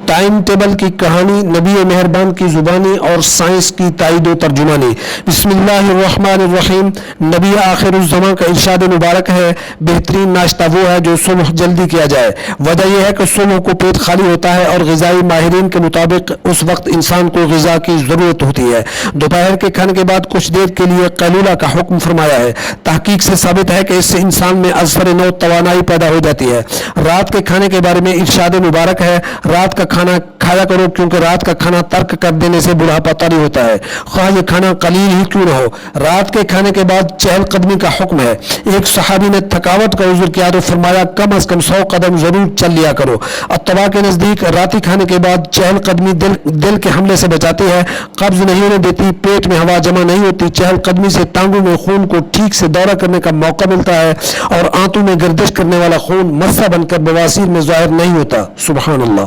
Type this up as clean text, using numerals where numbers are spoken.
Time table کی کہانی، نبی مہربان کی زبانی اور سائنس کی تائید و ترجمانی۔ بسم اللہ الرحمن الرحیم۔ نبی آخر الزمان کا ارشاد مبارک ہے، بہترین ناشتہ وہ ہے جو صبح جلدی کیا جائے۔ وجہ یہ ہے کہ صبح کو پیٹ خالی ہوتا ہے اور غذائی ماہرین کے مطابق اس وقت انسان کو غذا کی ضرورت ہوتی ہے۔ دوپہر کے کھانے کے بعد کچھ دیر کے لیے قیلولہ کا حکم فرمایا ہے۔ تحقیق سے ثابت ہے کہ اس سے انسان میں ازفر نو توانائی پیدا ہو جاتی ہے۔ رات کے کھانے کے بارے میں ارشاد مبارک ہے، رات کا کھانا کھایا کرو کیونکہ رات کا کھانا ترک کر دینے سے بڑھاپا طاری ہوتا ہے، خواہ یہ کھانا قلیل ہی کیوں نہ ہو۔ رات کے کھانے کے بعد چہل قدمی کا حکم ہے۔ ایک صحابی نے تھکاوٹ کا عذر کیا تو فرمایا کم از کم 100 قدم ضرور چل لیا کرو۔ الطبا کے نزدیک راتی کھانے کے بعد چہل قدمی دل کے حملے سے بچاتی ہے، قبض نہیں ہونے دیتی، پیٹ میں ہوا جمع نہیں ہوتی۔ چہل قدمی سے ٹانگوں میں خون کو ٹھیک سے دورہ کرنے کا موقع ملتا ہے اور آنتوں میں گردش کرنے والا خون مسا بن کر بواسیر میں ظاہر نہیں ہوتا۔ سبحان اللہ۔